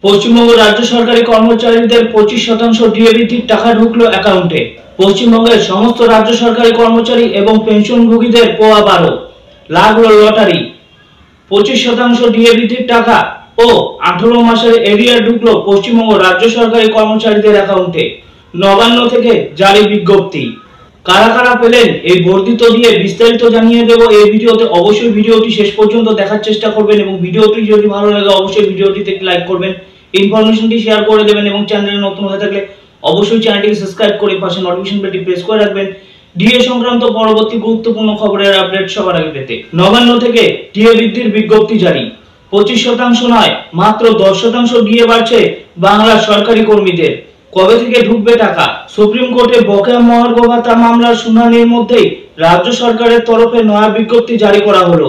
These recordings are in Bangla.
পশ্চিমবঙ্গ রাজ্য সরকারি কর্মচারীদের 25% ডিএ বৃদ্ধির টাকা ঢুকলো অ্যাকাউন্টে। পশ্চিমবঙ্গের সমস্ত রাজ্য সরকারি কর্মচারী এবং পেনশনভোগীদের পোয়া 12 লাগলো লটারি। 25% ডিএ বৃদ্ধির টাকা ও 18 মাসের এরিয়ার ঢুকলো পশ্চিমবঙ্গ রাজ্য সরকারি কর্মচারীদের অ্যাকাউন্টে। নবান্ন থেকে জারি বিজ্ঞপ্তি। কারা কারা পেলেন এই বর্ধিত দিয়ে বিস্তারিত জানিয়ে দেব এই ভিডিওতে। অবশ্যই ভিডিওটি শেষ পর্যন্ত দেখার চেষ্টা করবেন এবং ভিডিওটি যদি ভালো লাগে অবশ্যই ভিডিওটিতে লাইক করবেন, ইনফরমেশনটি শেয়ার করে দেবেন এবং চ্যানেলে নতুন হয়ে থাকলে অবশ্যই চ্যানেলটিকে সাবস্ক্রাইব করে পাশে নোটিফিকেশন বেলটি প্রেস করে রাখবেন ডিএ সংক্রান্ত পরবর্তী গুরুত্বপূর্ণ খবরের আপডেট সবার আগে পেতে। নবান্ন থেকে ডিএ বৃদ্ধির বিজ্ঞপ্তি জারি। 25% নয়, মাত্র 10% ডিএ বাড়ছে বাংলার সরকারি কর্মীদের। কবে থেকে ঢুকবে টাকা? সুপ্রিম কোর্টে বকেয়া মহার্ঘ ভাতা মামলার শুনানির মধ্যেই রাজ্য সরকারের তরফে নয়া বিজ্ঞপ্তি জারি করা হলো।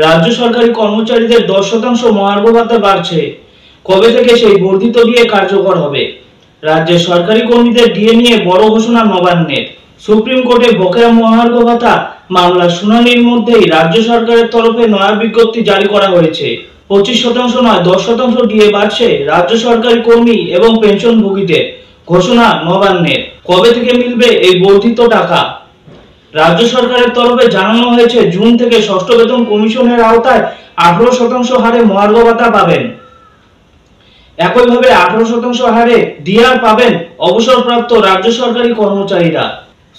রাজ্য সরকারি কর্মচারীদের 10% মহার্ঘ ভাতা বাড়ছে। কবে থেকে সেই বর্ধিত ডিএ কার্যকর হবে? রাজ্যের সরকারি কর্মীদের ডিএ নিয়ে বড় ঘোষণা নবান্নের। সুপ্রিম কোর্টে বকেয়া মহার্ঘ ভাতা মামলার শুনানির মধ্যেই রাজ্য সরকারের তরফে নয়া বিজ্ঞপ্তি জারি করা হয়েছে। 25% নয়, 10% ডিএ বাড়ছে রাজ্য সরকারি কর্মী এবং পেনশনভোগীদের। ঘোষণা নবান্নের। কবে থেকে মিলবে এই বর্ধিত টাকা? রাজ্য সরকারের তরফে জানানো হয়েছে জুন থেকে ষষ্ঠ বেতন কমিশনের আওতায় 18% হারে মহার্ঘ ভাতা পাবেন। একইভাবে 18% হারে ডিআর পাবেন অবসরপ্রাপ্ত রাজ্য সরকারি কর্মচারীরা।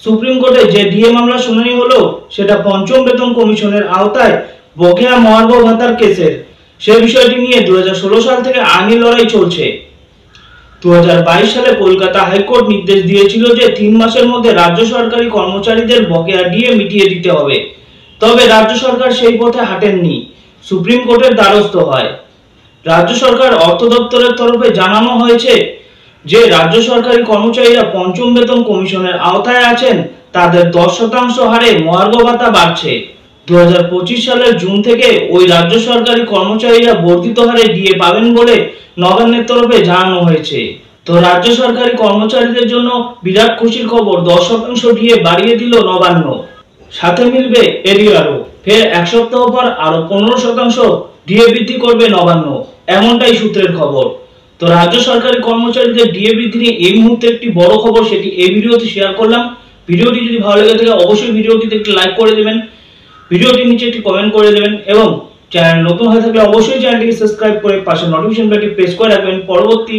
সুপ্রিম কোর্টে যে ডিএ মামলা শুনানি হলো সেটা পঞ্চম বেতন কমিশনের আওতায় বকেয়া মহার্ঘ ভাতার কেসের। সে বিষয়টি নিয়ে 2016 সাল থেকে আইনি লড়াই চলছে। 2022 সালে কলকাতা হাইকোর্ট নির্দেশ দিয়েছিল যে 3 মাসের মধ্যে রাজ্য সরকারি কর্মচারীদের বকেয়া ডিএ মিটিয়ে দিতে হবে। তবে রাজ্য সরকার সেই পথে হাঁটেননি, সুপ্রিম কোর্টের দ্বারস্থ হয়। রাজ্য সরকার অর্থ দপ্তরের তরফে জানানো হয়েছে যে রাজ্য সরকারি কর্মচারীরা পঞ্চম বেতন কমিশনের আওতায় আছেন, তাদের 10% হারে মহার্ঘ ভাতা বাড়ছে। 2025 সালের জুন থেকে ওই রাজ্য সরকারি কর্মচারীরা বর্ধিত হারে ডিএ পাবেন বলে নবান্নের তরফে জানানো হয়েছে। তো রাজ্য সরকারি কর্মচারীদের জন্য বিরাট খুশির খবর, 10% ডিএ বাড়িয়ে দিল নবান্ন। সাথে মিলবে এরিয়ারও। ফের এক সপ্তাহ পর আরো 15% ডিএ বৃদ্ধি করবে নবান্ন, এমনটাই সূত্রের খবর। তো রাজ্য সরকারি কর্মচারীদের ডিএ বৃদ্ধি নিয়ে এই মুহূর্তে একটি বড় খবর, সেটি এই ভিডিওতে শেয়ার করলাম। ভিডিওটি যদি ভালো লেগে থাকে অবশ্যই ভিডিওটিতে একটি লাইক করে দেবেন, ভিডিওটির নিচে একটি কমেন্ট করে দেবেন এবং চ্যানেল নতুন হয়ে থাকলে অবশ্যই চ্যানেলটিকে সাবস্ক্রাইব করে পাশে নোটিফিকেশন বেলটি প্রেস করে রাখবেন পরবর্তী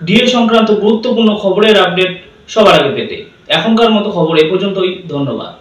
ডিএ সংক্রান্ত গুরুত্বপূর্ণ খবরের আপডেট সবার আগে পেতে। এখনকার মতো খবর এই পর্যন্তই। ধন্যবাদ।